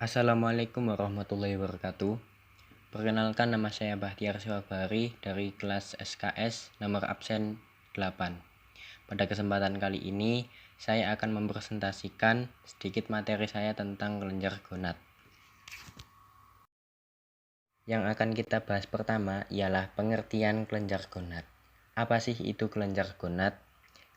Assalamualaikum warahmatullahi wabarakatuh. Perkenalkan, nama saya Bahtiar Siwabari dari kelas SKS nomor absen 8. Pada kesempatan kali ini saya akan mempresentasikan sedikit materi saya tentang kelenjar gonad. Yang akan kita bahas pertama ialah pengertian kelenjar gonad. Apa sih itu kelenjar gonad?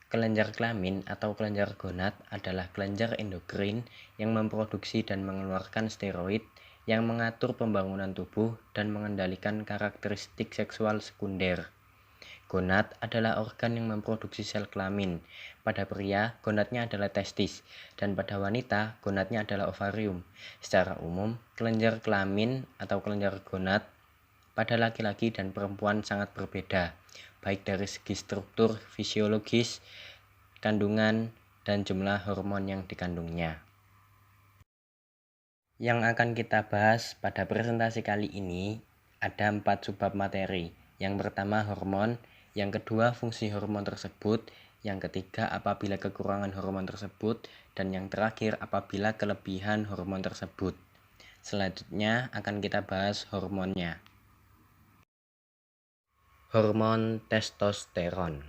Kelenjar kelamin atau kelenjar gonad adalah kelenjar endokrin yang memproduksi dan mengeluarkan steroid yang mengatur pembangunan tubuh dan mengendalikan karakteristik seksual sekunder. Gonad adalah organ yang memproduksi sel kelamin. Pada pria, gonadnya adalah testis, dan pada wanita, gonadnya adalah ovarium. Secara umum, kelenjar kelamin atau kelenjar gonad pada laki-laki dan perempuan sangat berbeda, baik dari segi struktur fisiologis, kandungan, dan jumlah hormon yang dikandungnya. Yang akan kita bahas pada presentasi kali ini ada 4 subbab materi. Yang pertama hormon, yang kedua fungsi hormon tersebut, yang ketiga apabila kekurangan hormon tersebut, dan yang terakhir apabila kelebihan hormon tersebut. Selanjutnya akan kita bahas hormonnya. Hormon testosteron.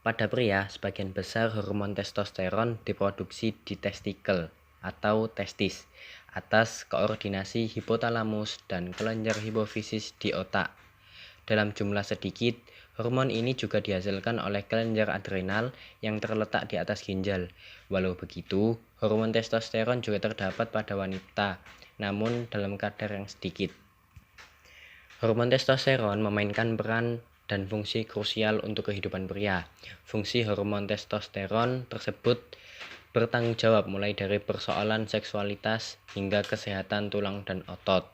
Pada pria, sebagian besar hormon testosteron diproduksi di testikel atau testis atas koordinasi hipotalamus dan kelenjar hipofisis di otak. Dalam jumlah sedikit, hormon ini juga dihasilkan oleh kelenjar adrenal yang terletak di atas ginjal. Walau begitu, hormon testosteron juga terdapat pada wanita, namun dalam kadar yang sedikit. Hormon testosteron memainkan peran dan fungsi krusial untuk kehidupan pria. Fungsi hormon testosteron tersebut bertanggung jawab mulai dari persoalan seksualitas hingga kesehatan tulang dan otot.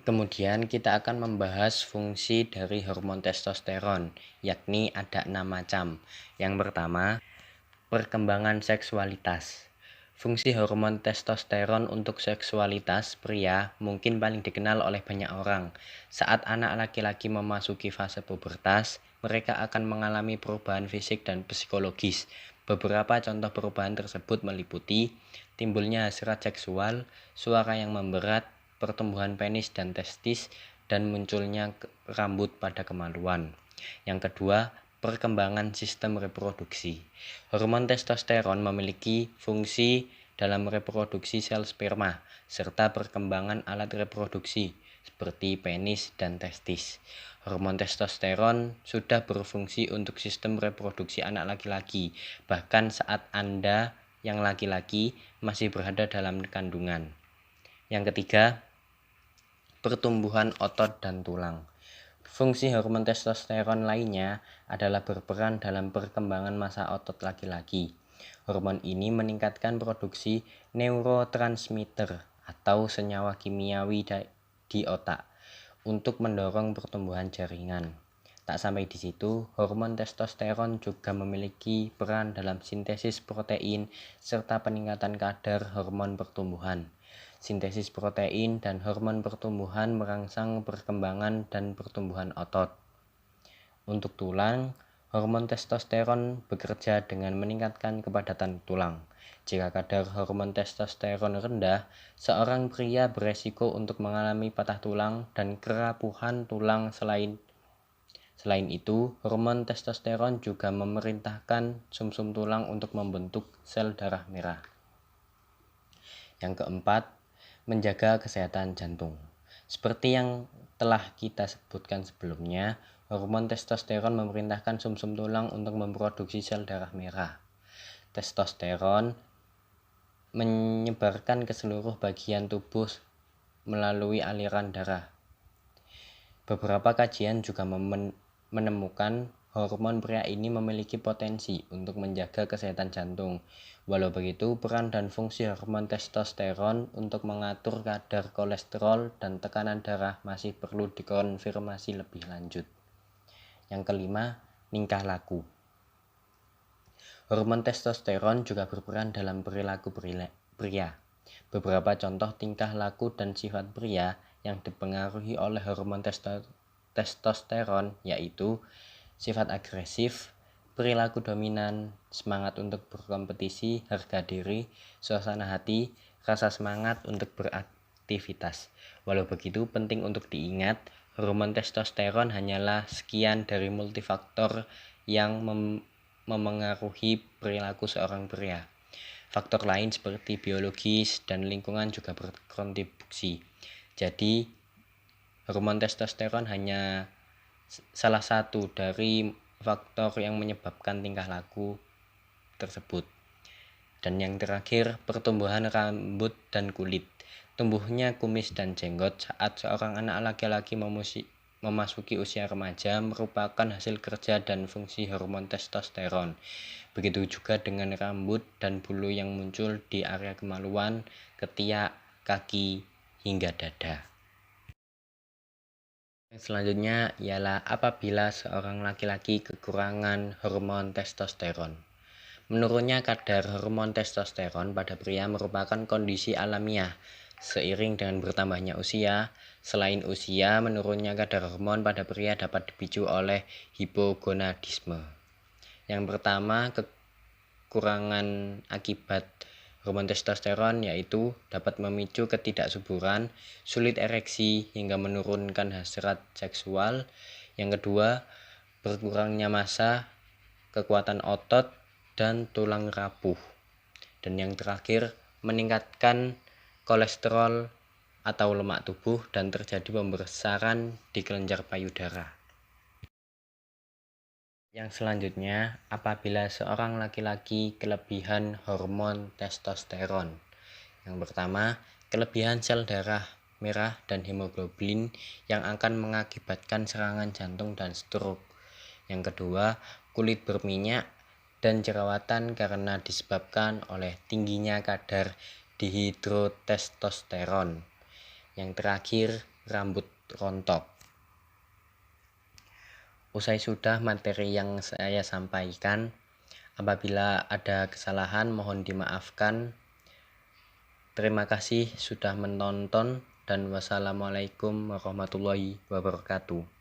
Kemudian kita akan membahas fungsi dari hormon testosteron, yakni ada 6 macam. Yang pertama, perkembangan seksualitas. Fungsi hormon testosteron untuk seksualitas pria mungkin paling dikenal oleh banyak orang. Saat anak laki-laki memasuki fase pubertas, mereka akan mengalami perubahan fisik dan psikologis. Beberapa contoh perubahan tersebut meliputi timbulnya hasrat seksual, suara yang memberat, pertumbuhan penis dan testis, dan munculnya rambut pada kemaluan. Yang kedua, perkembangan sistem reproduksi. Hormon testosteron memiliki fungsi dalam reproduksi sel sperma serta perkembangan alat reproduksi seperti penis dan testis. Hormon testosteron sudah berfungsi untuk sistem reproduksi anak laki-laki, bahkan saat Anda yang laki-laki masih berada dalam kandungan. Yang ketiga, pertumbuhan otot dan tulang. Fungsi hormon testosteron lainnya adalah berperan dalam perkembangan massa otot laki-laki. Hormon ini meningkatkan produksi neurotransmitter atau senyawa kimiawi di otak untuk mendorong pertumbuhan jaringan. Tak sampai di situ, hormon testosteron juga memiliki peran dalam sintesis protein serta peningkatan kadar hormon pertumbuhan. Sintesis protein dan hormon pertumbuhan merangsang perkembangan dan pertumbuhan otot. Untuk tulang, hormon testosteron bekerja dengan meningkatkan kepadatan tulang. Jika kadar hormon testosteron rendah, seorang pria beresiko untuk mengalami patah tulang dan kerapuhan tulang. Selain itu, hormon testosteron juga memerintahkan sumsum tulang untuk membentuk sel darah merah. Yang keempat, menjaga kesehatan jantung. Seperti yang telah kita sebutkan sebelumnya, hormon testosteron memerintahkan sumsum tulang untuk memproduksi sel darah merah. Testosteron menyebarkan ke seluruh bagian tubuh melalui aliran darah. Beberapa kajian juga menemukan hormon pria ini memiliki potensi untuk menjaga kesehatan jantung. Walau begitu, peran dan fungsi hormon testosteron untuk mengatur kadar kolesterol dan tekanan darah masih perlu dikonfirmasi lebih lanjut. Yang kelima, tingkah laku. Hormon testosteron juga berperan dalam perilaku pria. Beberapa contoh tingkah laku dan sifat pria yang dipengaruhi oleh hormon testosteron yaitu sifat agresif, perilaku dominan, semangat untuk berkompetisi, harga diri, suasana hati, rasa semangat untuk beraktivitas. Walau begitu, penting untuk diingat, hormon testosteron hanyalah sekian dari multifaktor yang memengaruhi perilaku seorang pria. Faktor lain seperti biologis dan lingkungan juga berkontribusi. Jadi, hormon testosteron hanya salah satu dari faktor yang menyebabkan tingkah laku tersebut. Dan yang terakhir, pertumbuhan rambut dan kulit. Tumbuhnya kumis dan jenggot saat seorang anak laki-laki memasuki usia remaja merupakan hasil kerja dan fungsi hormon testosteron. Begitu juga dengan rambut dan bulu yang muncul di area kemaluan, ketiak, kaki, hingga dada. Yang selanjutnya ialah apabila seorang laki-laki kekurangan hormon testosteron. Menurunnya kadar hormon testosteron pada pria merupakan kondisi alamiah. Seiring dengan bertambahnya usia, selain usia, menurunnya kadar hormon pada pria dapat dipicu oleh hipogonadisme. Yang pertama, kekurangan akibat hormon testosteron yaitu dapat memicu ketidaksuburan, sulit ereksi hingga menurunkan hasrat seksual. Yang kedua, berkurangnya massa, kekuatan otot, dan tulang rapuh. Dan yang terakhir, meningkatkan kolesterol atau lemak tubuh dan terjadi pembesaran di kelenjar payudara. Yang selanjutnya, apabila seorang laki-laki kelebihan hormon testosteron. Yang pertama, kelebihan sel darah merah dan hemoglobin yang akan mengakibatkan serangan jantung dan stroke. Yang kedua, kulit berminyak dan jerawatan karena disebabkan oleh tingginya kadar dihidrotestosteron. Yang terakhir, rambut rontok. Usai sudah materi yang saya sampaikan, apabila ada kesalahan mohon dimaafkan. Terima kasih sudah menonton dan wassalamualaikum warahmatullahi wabarakatuh.